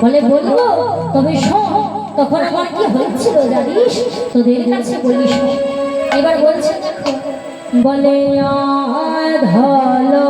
বলে বলবো, তবে শোন তখন আমার কি হয়েছিল জানিস, তোদের কাছে বলি শোন। এবার বলছে দেখো, বলে আধলো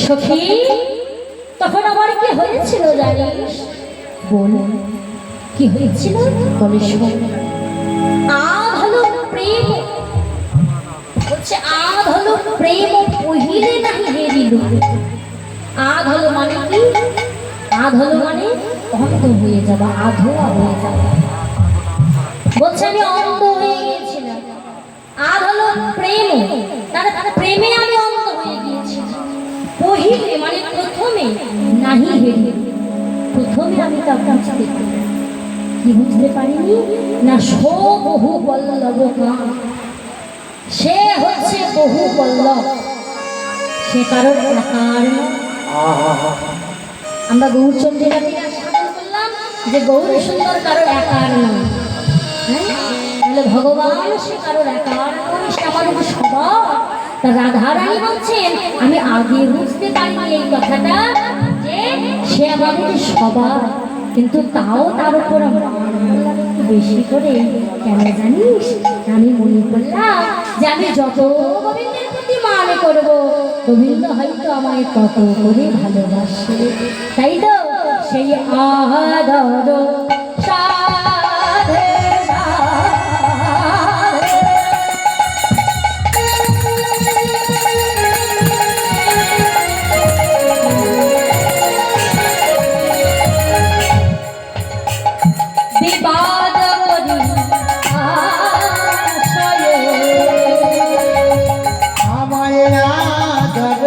সখী, তখন আমার কি হয়েছিল জানিস? বল কি হয়েছিল? বলে শোন। আধ হলো প্রেম, হচ্ছে আধ হলো প্রেম পহিলে নাহি হেরিল। আধ হলো মানে কি? আধ হলো মানে অন্ধ হয়ে যাবা, আধোয়া হয়ে যাবা। বলছে আমি অন্ধ হয়ে গিয়েছিলাম, আর হলো প্রেম, তার প্রেমে আমি অন্ধ হয়ে গিয়েছিলাম। পহিলে মানে প্রথমে, নাহি হেরি, প্রথমে আমি তা বুঝতে পারি। কি বুঝতে পারিনি না, বহু বল্লভ গান, সে হচ্ছে বহু বল্লভ, সে কারোর একার নয়। আমরা গৌরচন্দ্রীরা সাধন করলাম যে গৌরী সুন্দর কারোর একার নয়, হ্যাঁ, তাহলে ভগবান সে কারোর একার নয়, সে আমাদের সবার। তা রাধারানী বলছেন আমি আগে বুঝতে পারিনি এই কথাটা যে সে আমাদের সবার, কিন্তু তাও তার উপর একটু বেশি করে। কেন জানিস, আমি মনে করলাম যে আমি যত গোবিন্দের প্রতি মান করব, গোবিন্দ হয়তো আমায় তত করে ভালোবাসে, তাই তো সেই আদর সাধে বিবাদ করি আশ্রয়ে, আমায় আদর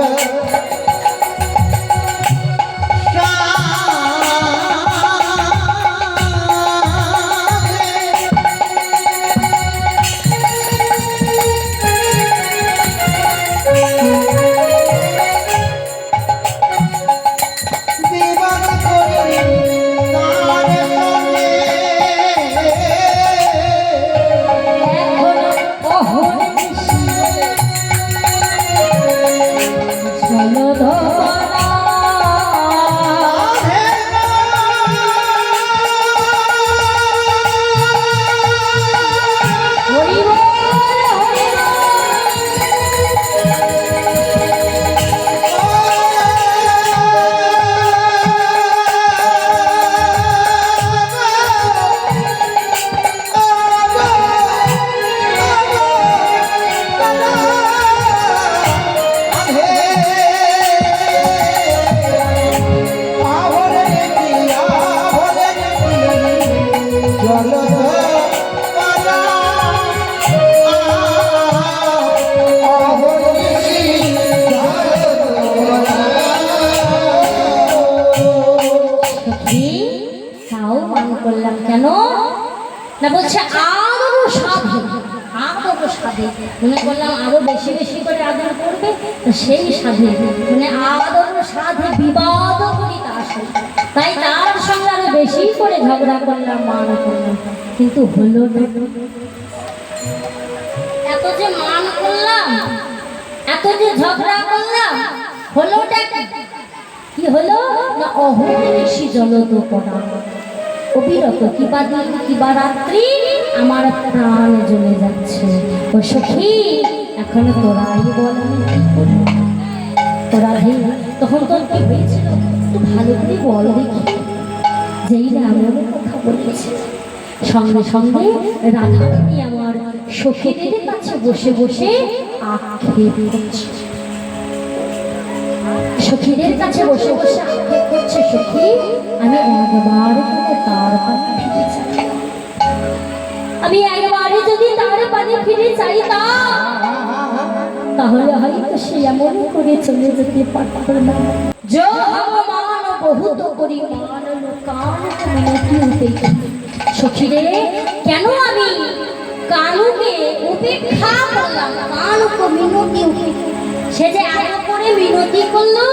বিবাদ করি তার সঙ্গে, এখন অহর্নিশি জলধরা হরি বল, হরি বল। সখী, তাও মান করলাম কেন না, বলছে আরো সাধে, আরো সাধে, মনে করলাম আরো বেশি বেশি করে আদর করবে, তো সেই সাধে মানে আদর সাধে বিবাদ করি তার সঙ্গে, তাই তার সঙ্গে আরো বেশি করে ঝগড়া করলাম, মান করলাম, কিন্তু হলো না। এত যে মান করলাম, এত যে ঝগড়া করলাম, হলোটা কি হলো না, অহর্নিশি জলদ পড়া, অবিরত কিবা দিন কিবা রাত্রি আমার প্রাণ জ্বলে যাচ্ছে। ও সখী, এখন তোরাই বল আমি কি করব। তোরা তখন তোর কি হয়েছিল একটু ভালো করে বল দেখি। যেই না আমি কথা বলেছি, সঙ্গে সঙ্গে রাধারানী আমার সখীদের কাছে বসে বসে আক্ষেপ করছে, সখীদের কাছে বসে বসে আক্ষেপ করছে, সখী আমি একবার করে তার পানে ফিরে চাই, আমি একবারে যদি তার পানে ফিরে চাইতাম তাহলে হয়তো সে এমন করে চলে যেতে পারত না। जो हम मान बहुत পরিমাণ কান মিনতি উপেক্ষা। সখী রে, কেন আমি কানুকে উপেক্ষা করলাম, কানুকে মিনতি উপেক্ষা, সে যে এত করে মিনতি করলো,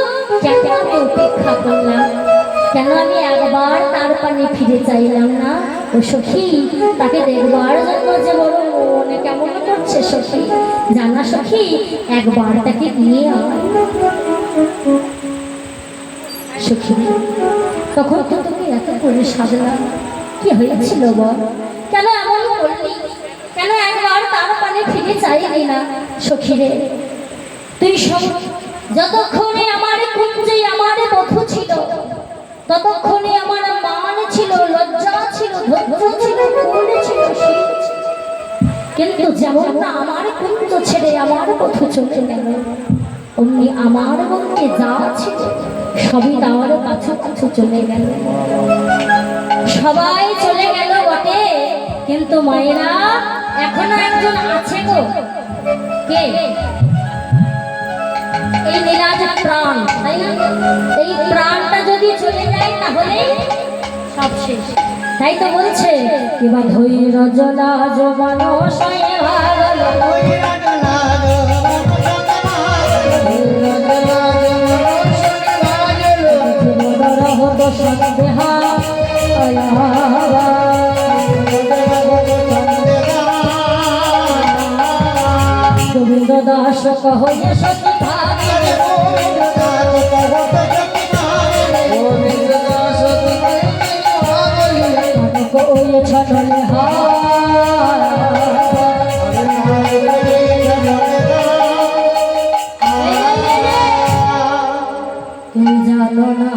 কেন আমি উপেক্ষা করলাম, কেন আমি একবার তার পানে ফিরে চাইলাম না। ও সখী, তাকে দেখবার জন্য যে বড় মনে কেমন করছে সখী, জানা সখী, একবার তাকে নিয়ে আয়। সখী, তখন তো তোকে এত করে সাজলাম, কি হয়েছিল বল, কেন এমন করলি, কেন একবার তার পানে ফিরে চাইলি না। সখী রে, তুই সব যতক্ষণে আমার কুঞ্জে আমার বধূ ছিল, ততক্ষণে আমার মান ছিল, লজ্জা ছিল, ধৈর্য ছিল, ফুল ছিল, শীল ছিল। কিন্তু যেমন না আমার কুঞ্জ ছেড়ে আমার বধূ চলে গেল, অমনি আমার মধ্যে যা ছিল সবই তারও পাছু পাছু চলে গেল। সবাই চলে গেল বটে, কিন্তু মায়েরা এখনো একজন আছে গো। কে? এই নীলাজ প্রাণ, তাই না? এই প্রাণটা যদি চলে যায় তাহলে সব শেষ। তাই তো বলছে কিবা ধৈর্য জলা জমানস ভাগল সন্দেহা গোবিন্দ দাস কহয়ে সতী ওই ছড়লে তুমি জানো না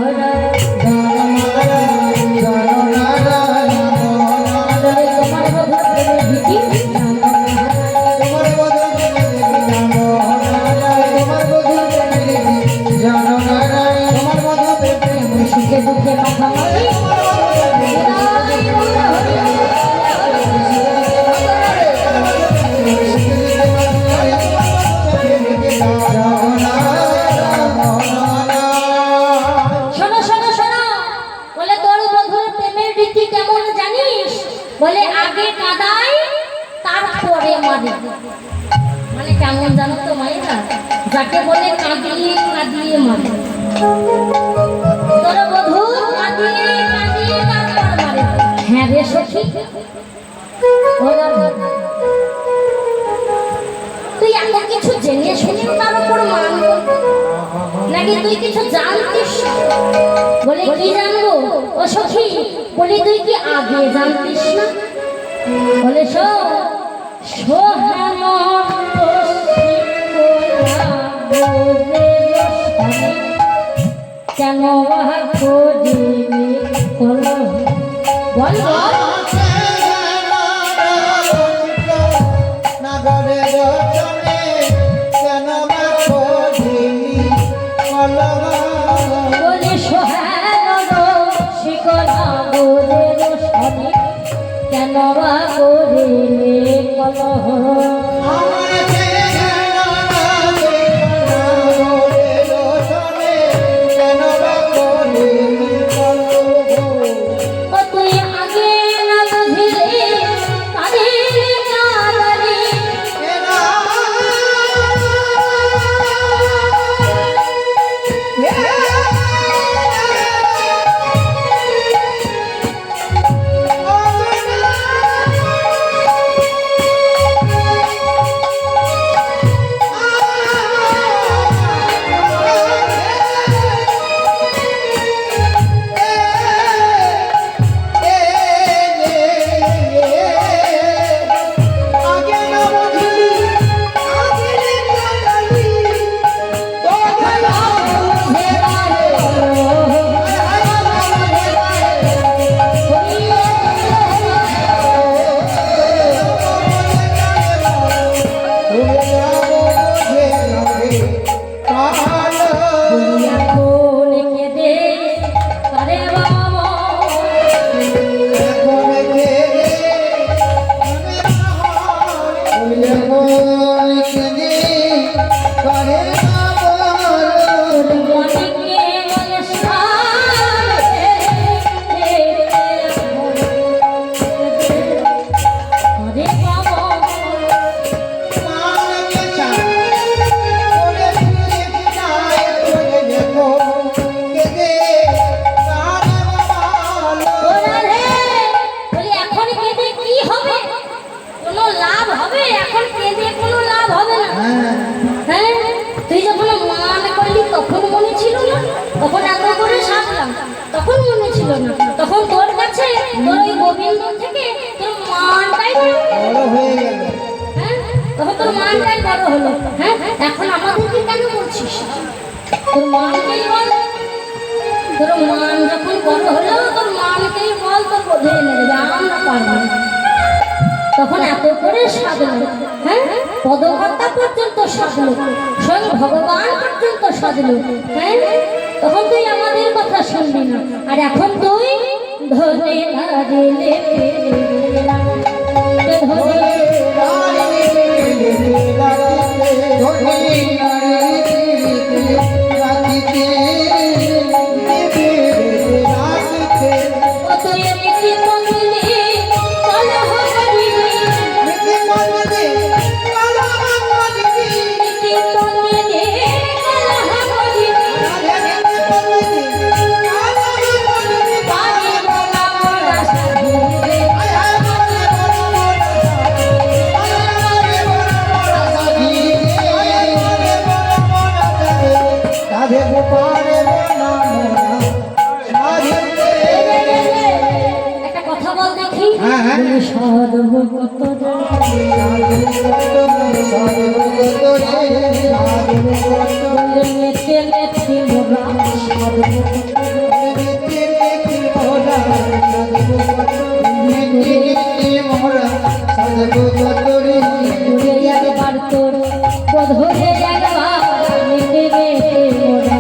সুখে দুঃখে মাথা বলে আগে কাদাই তারপরে মারে। মানে কেমন জানো তো মায়েরা, যাকে বলে কাঁদিয়ে কাঁদিয়ে মারে। তোর বধূ কাঁদিয়ে কাঁদিয়ে তারপর মারে। হ্যাঁ রে সখী, তুই এত কিছু জেনে শুনেও তার উপর মান নাকি তুই কিছু জানতিস? বলে কি জানবো ও সখী? বলে তুই কি আগে জানতিস না? বলে কেন বল বলে শিকলা কেন বা করে কলহ তখন এত করে সাজলাম, তখন মনে ছিল না। তখন তোর কাছে তোর ওই গোবিন্দ থেকে তোর মানটাই বড় হয়ে গেল। হ্যাঁ, তখন তোর মানটাই বড় হলো। হ্যাঁ, এখন আমাদেরকে কেন বলছিস? তোর মানকেই বল। তোর মান যখন বড় হলো, তোর মানকেই বল, তোর বোঝে এনে দেবে। আমরা পারবো না। তখন এত করে সাজলো। হ্যাঁ, পদকর্তা পর্যন্ত সাজলো, স্বয়ং ভগবান পর্যন্ত সাজলো। হ্যাঁ, তখন তুই আমাদের কথা শুনবি না, আর এখন তুই ধরে লাগলে একটা কথা বল দেখি। সাধব কত মেতে মেতে মোরা একবার তোর ধরে একবার মেতে মেতে মোরা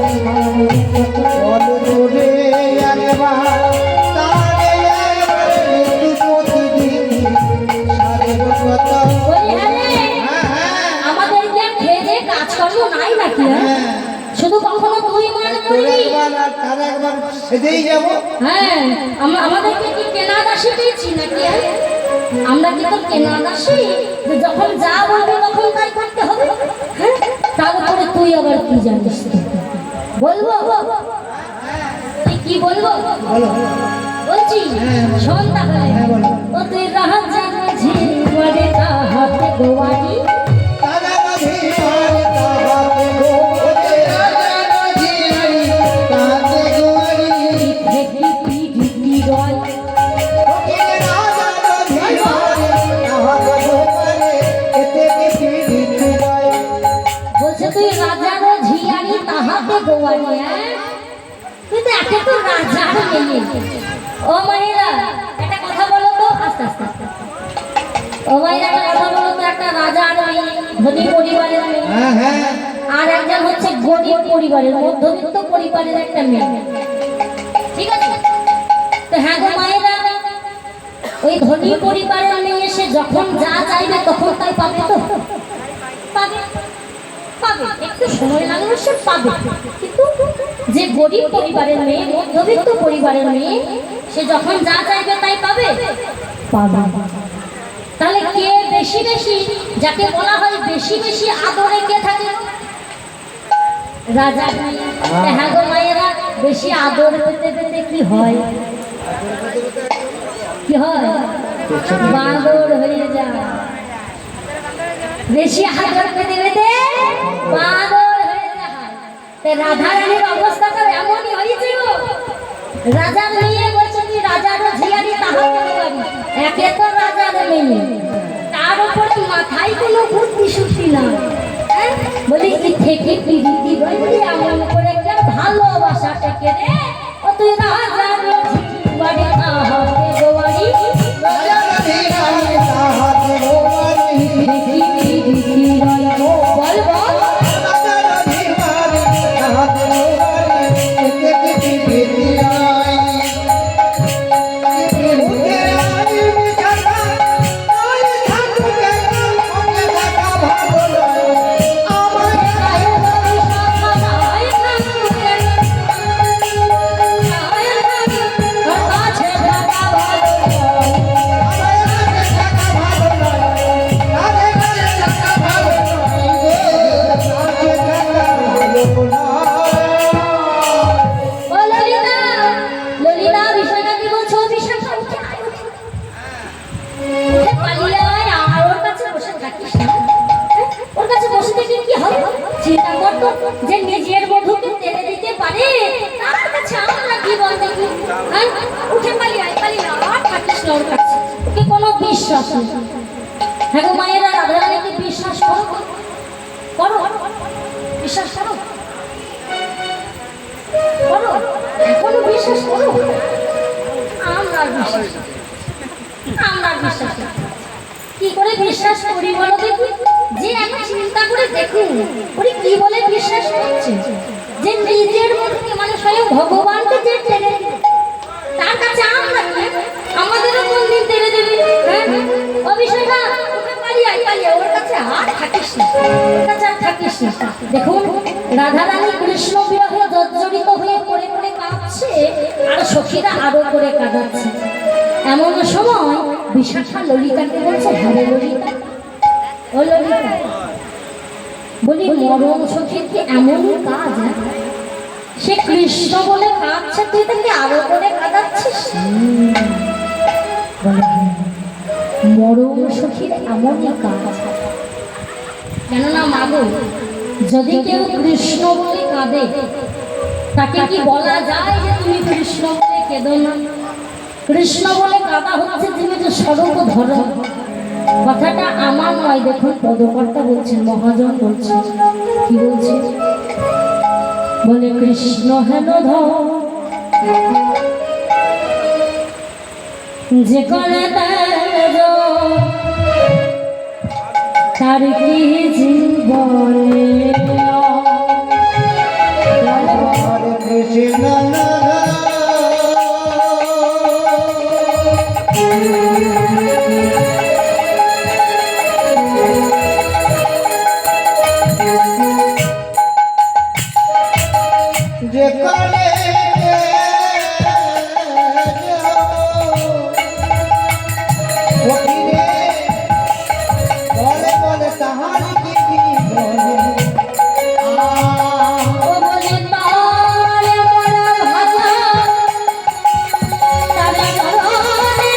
আমাদেরকে খেয়ে দিয়ে কাজকর্ম নাই নাকি? শুধু কখনো তুই মনে করবি হ্যাঁ আমাদেরকে কি কেনা দাসী পেয়েছি নাকি? আমরা কি তোর কেনা দাসী যখন যা বলবি তখন তাই করতে হবে? হ্যাঁ তার উপরে তুই আবার কি জানিস? বলবো কি বলবো বলছি শোন তাহলে। ও তুই রাজা ঝিমরে হাতে গোয়ারি বলছে তুই রাজার ঝিয়ারি তাহাতে গোয়ারি। কিন্তু একে তো রাজার মেয়ে। ও মায়েরা একটা কথা বলো তো, আস্তে আস্তে ও মায়েরা একটা কথা বলো তো, একটা রাজার মেয়ে ধনী পরিবারের মেয়ে আর একজন হচ্ছে গরিব পরিবারের মধ্যবিত্ত পরিবারের একটা মেয়ে, ঠিক আছে? তো হ্যাঁ গো মায়েরা, ওই ধনী পরিবারের মেয়ে এসে যখন যা চাইবে তখন তাই পাবে তো? পাবে পাবে, একটু সময় লাগলে সে পাবে। কিন্তু যে গরিব পরিবারের মেয়ে মধ্যবিত্ত পরিবারের মেয়ে সে যখন যা চাইবে তাই পাবে পাবে। তাহলে কে বেশি বেশি, যাকে বলা হয় বেশি বেশি আদরে কে থাকে? রাজা। হ্যাঁ গো মায়েরা, বেশি আদর পেতে পেতে কি হয়? কি হয়? বাঁদর হয়ে যায়। বেশি আদর পেতে পেতে বাঁদর হয়ে যায়। রাধা রানীর অবস্থাটা এমনই হয়েছে গো। রাজার মেয়ে বলছে কি রাজার ঝিয়ারি তাহাতে গোয়ারি। একে তো রাজার মেয়ে, তার উপরে মাথায় কোনো বুদ্ধি শুদ্ধি না। বলি কি থেকে প্রীতি বলি এমন করে একটা ভালোবাসা থেকে রে। ও তুই রাজার ঝিয়ারি তাহাতে গোয়ারি বল বল যে নিজের বধূকে তেলে দিতে পারে তার কাছে আমরা কি বলতে কি? উঠে পালিয়ে আয়, পালিয়ে আর থাকিস না ওর কাছে। ওকে কোনো বিশ্বাস নেই। হ্যাঁ গো মায়েরা, রাধারানীকে বিশ্বাস করো, করো বিশ্বাস করো, করো এখনো বিশ্বাস করো। আমরা বিশ্বাস, আমরা বিশ্বাস কি করে বিশ্বাস করি বলো দেখি? যে এখন চিন্তা করে দেখুন ওরে কি বলে বিশ্বাস করছে। যে নিজের মধ্যে মানে স্বয়ং ভগবানকে যে টেনে দিল, তার কাছে আমরা কি আমাদেরও কোন দিন টেনে দেবে? হ্যাঁ ও বিষয়টা ওকে পালিয়ে ওর কাছে আর থাকিস না, ওর কাছে আর থাকিস না। দেখুন রাধারানী কৃষ্ণ বিরহে জর্জরিত হয়ে পড়ে পড়ে কাঁদছে, আর সখীরা আরো করে কাঁদাচ্ছে। এমন সময় বিশাখা ললিতাকে বলছে, হ্যাঁ রে ললিতা, ও ললিতা, বলি মরণ সখীর কি এমন কাজ? সে কৃষ্ণ বলে কাঁদছে, তুই তাকে আরো করে কাঁদাচ্ছিস? মরণ সখীর এমনই কাজ। কেননা মাগো, যদি কেউ কৃষ্ণ বলে কাঁদে, তাকে কি বলা যায় যে তুমি কৃষ্ণ বলে কেঁদো না? কৃষ্ণ বলে কাঁদা হচ্ছে তুমি যে সর্ব ধরো। কথাটা আমার নয়, দেখুন পদকর্তা বলছেন, মহাজন বলছেন। কি বলছে? বলে কৃষ্ণ হেন ধর যে করে তার কি জীবনে হরে কৃষ্ণ যেখানে বলে বলে তাহার কি বলে ও বলে তারে বড় ভাজা তারে চরণে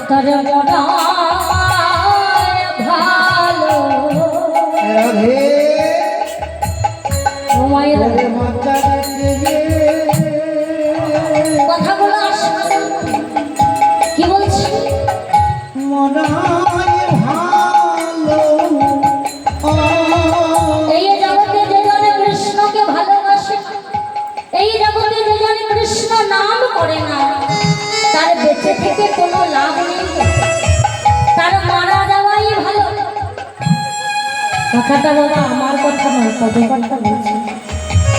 তারে মরা ভালো রাধে ও মায়ের মাতা কথাগুলো আসলে কি বলছি? মনায় ভালো এই জগতে যে জনে কৃষ্ণকে ভালোবাসে, এই জগতে যে জনে কৃষ্ণ নাম করে না, তার বেঁচে থেকে কোনো লাভ নেই, তার মারা যাওয়াই ভালো। কথাটা বাবা আমার কথা নয়, পদকর্তা বলছে।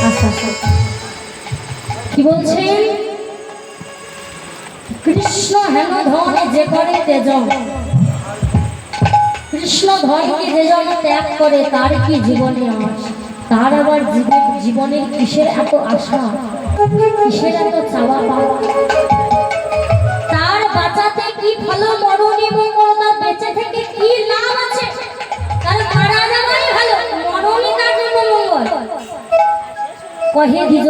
আচ্ছা কি বলছেন? কৃষ্ণ হেন ধন যে করে তেজন, কৃষ্ণ ধনকে যে জন ত্যাগ করে তার কি জীবনে আস? তার আবার জীবনের কিসের এত আশা, কিসের এত চাওয়া পাওয়া? তার বাঁচাতে কি ফল মরণী মঙ্গল, তার বেঁচে থেকে কি লাভ আছে? তার মারা যাওয়াই ভালো, মরণই তার জন্য মঙ্গল। কহে দ্বিজ